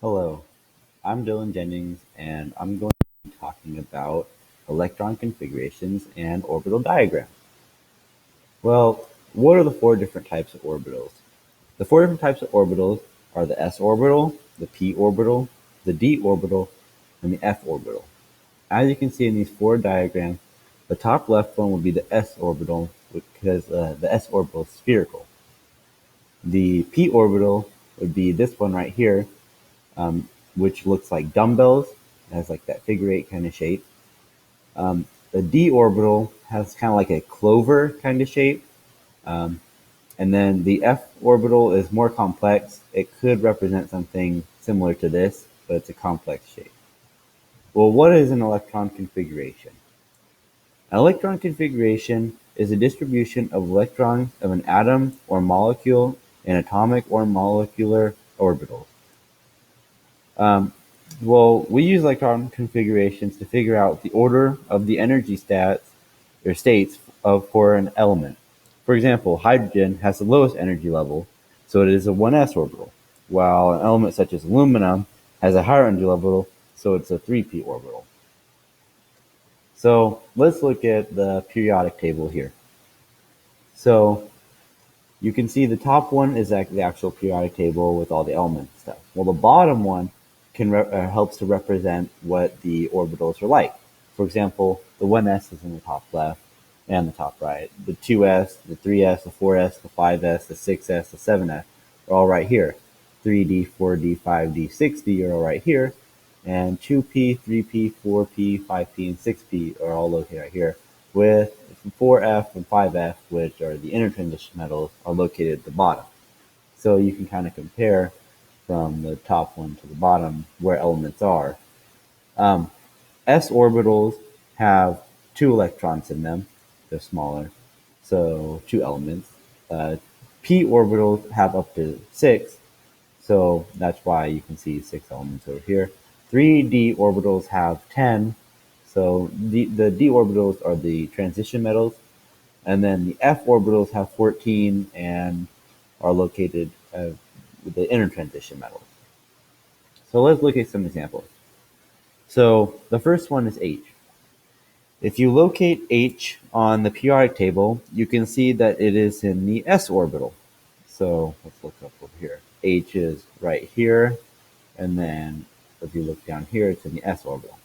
Hello, I'm Dylan Jennings, and I'm going to be talking about electron configurations and orbital diagrams. Well, what are the four different types of orbitals? The four different types of orbitals are the s orbital, the p orbital, the d orbital, and the f orbital. As you can see in these four diagrams, the top left one will be the s orbital because the s orbital is spherical. The p orbital would be this one right here, which looks like dumbbells. It has like that figure eight kind of shape. The d orbital has kind of like a clover kind of shape. Um, and then the f orbital is more complex. It could represent something similar to this, but it's a complex shape. Well, what is an electron configuration? An electron configuration is a distribution of electrons of an atom or molecule in atomic or molecular orbitals. Um, well, we use electron configurations to figure out the order of the energy states for an element. For example, hydrogen has the lowest energy level, so it is a 1s orbital, while an element such as aluminum has a higher energy level, so it's a 3p orbital. So let's look at the periodic table here. So you can see the top one is the actual periodic table with all the elements and stuff. Well, the bottom one helps to represent what the orbitals are like. For example, the 1s is in the top left and the top right. The 2s, the 3s, the 4s, the 5s, the 6s, the 7s are all right here. 3d, 4d, 5d, 6d are all right here. And 2p, 3p, 4p, 5p, and 6p are all located right here, with 4f and 5f, which are the intertransition metals, are located at the bottom. So you can kind of compare from the top one to the bottom where elements are. S orbitals have 2 electrons in them. They're smaller, so 2 elements. P orbitals have up to 6, so that's why you can see 6 elements over here. 3d orbitals have 10, so the d orbitals are the transition metals, and then the f orbitals have 14 and are located with the intertransition metals. So let's look at some examples. So the first one is H. If you locate H on the periodic table, you can see that it is in the s orbital. So let's look up over here. H is right here, and then if you look down here, it's in the s orbital.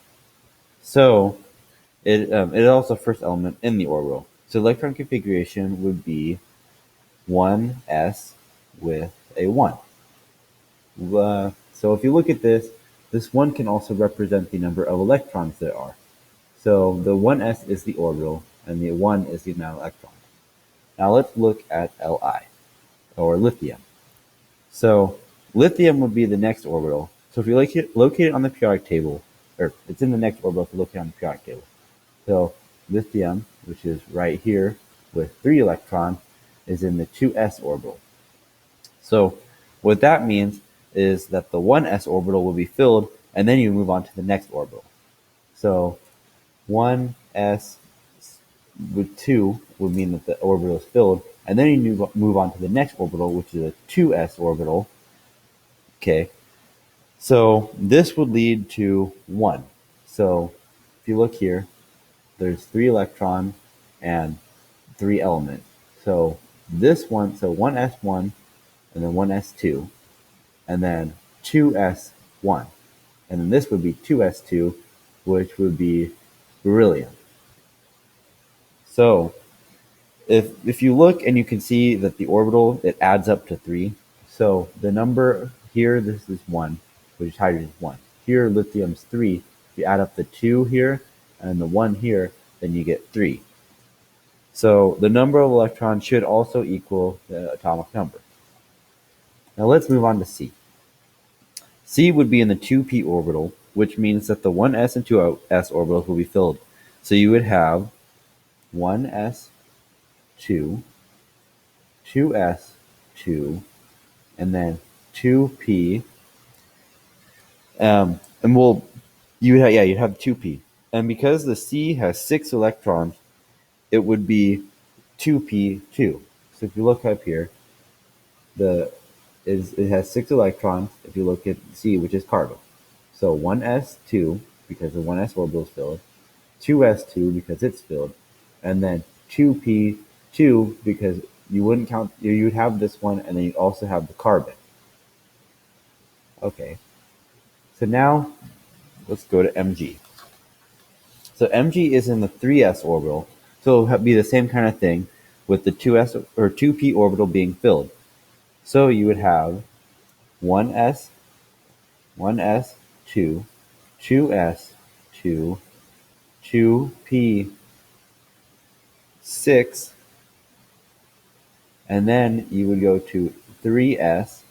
So it is also the first element in the orbital. So electron configuration would be 1s with a 1. So if you look at this 1 can also represent the number of electrons there are. So the 1s is the orbital, and the 1 is the amount of electrons. Now let's look at Li, or lithium. So lithium would be the next orbital. So if you locate it on the periodic table, or it's in the next orbital if you locate it on the periodic table. So lithium, which is right here with 3 electrons, is in the 2s orbital. So what that means is that the 1s orbital will be filled, and then you move on to the next orbital. So 1s with 2 would mean that the orbital is filled, and then you move on to the next orbital, which is a 2s orbital. Okay, so this would lead to 1. So if you look here, there's 3 electrons and 3 elements. So this one, so 1s1, and then 1s2, and then 2s1. And then this would be 2s2, which would be beryllium. So if you look and you can see that the orbital, it adds up to 3. So the number here, this is 1, which is hydrogen is 1. Here, lithium's 3. If you add up the 2 here and the 1 here, then you get 3. So the number of electrons should also equal the atomic number. Now let's move on to C. C would be in the 2p orbital, which means that the 1s and 2s orbitals will be filled. So you would have 1s2, 2s2, and then 2p. You'd have 2p. And because the C has 6 electrons, it would be 2p2. So if you look up here, the it has 6 electrons if you look at C, which is carbon. So 1s2 because the 1s orbital is filled, 2s2 because it's filled, and then 2p2 because you wouldn't count, you'd have this one and then you also have the carbon. Okay, so now let's go to Mg. So Mg is in the 3s orbital, so it'll be the same kind of thing with the 2s or 2p orbital being filled. So you would have 1s, 1s2, 2s2, 2p6, and then you would go to 3s,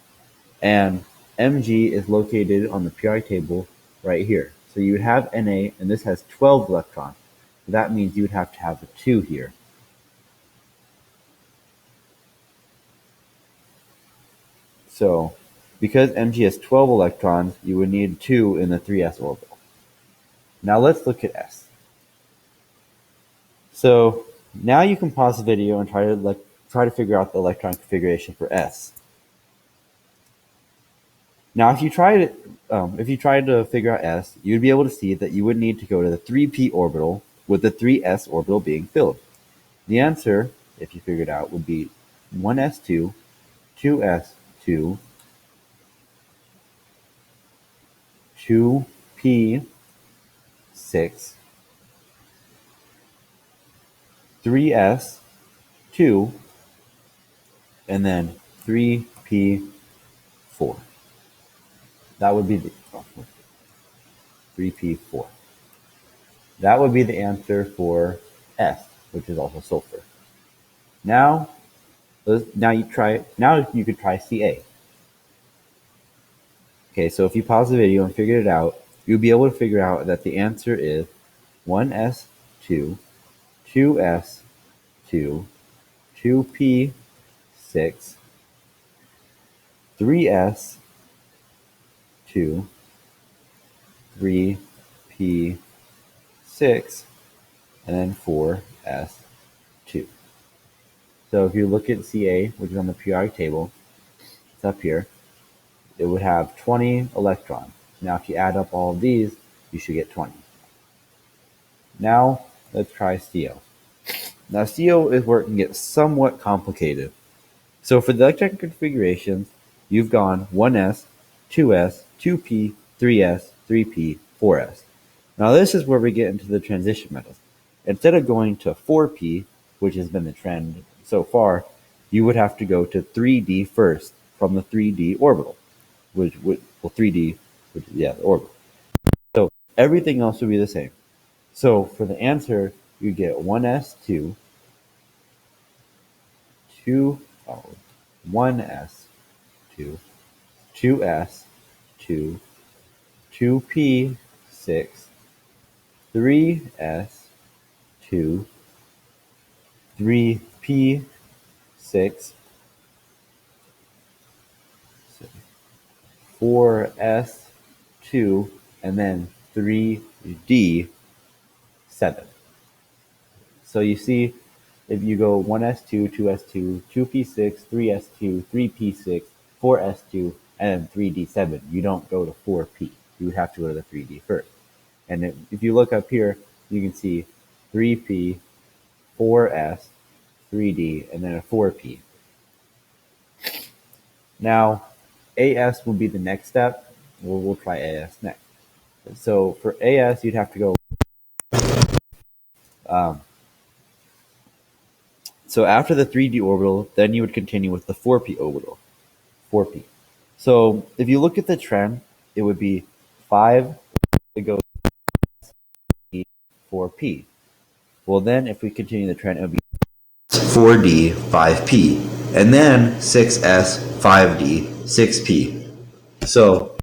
and Mg is located on the periodic table right here. So you would have Na, and this has 12 electrons. So that means you would have to have a 2 here. So because Mg has 12 electrons, you would need 2 in the 3s orbital. Now let's look at S. So now you can pause the video and try to figure out the electron configuration for S. Now, if you tried to figure out S, you'd be able to see that you would need to go to the 3p orbital with the 3s orbital being filled. The answer, if you figured out, would be 1s2, 2s2, 2p6, 3s2, and then 3p4. That would be the 3p4. That would be the answer for S, which is also sulfur. Now you could try Ca. Okay, so if you pause the video and figure it out, you'll be able to figure out that the answer is 1s2, 2s2, 2p6, 3s2, 3p6, and then 4s2. So if you look at Ca, which is on the periodic table, it's up here, it would have 20 electrons. Now if you add up all of these, you should get 20. Now let's try CO. Now CO is where it can get somewhat complicated. So for the electron configurations, you've gone 1s, 2s, 2p, 3s, 3p, 4s. Now this is where we get into the transition metals. Instead of going to 4p, which has been the trend so far, you would have to go to 3d first from the 3d orbital, the orbital. So everything else would be the same. So for the answer, you get 1s2, 1s2, 2s2, 2p6, 3s2, 3p6, 4s2, and then 3d7. So you see, if you go 1s2, 2s2, 2p6, 3s2, 3p6, 4s2, and then 3d7, you don't go to 4p. You would have to go to the 3d first. And if you look up here, you can see 3p, 4s, 3d, and then a 4p. Now, AS will be the next step. We'll try AS next. So for AS, you'd have to go. So after the 3d orbital, then you would continue with the 4p orbital. 4p. So if you look at the trend, it would be 5 to go 4p. Well, then if we continue the trend, it would be 4d, 5p, and then 6s, 5d, 6p. So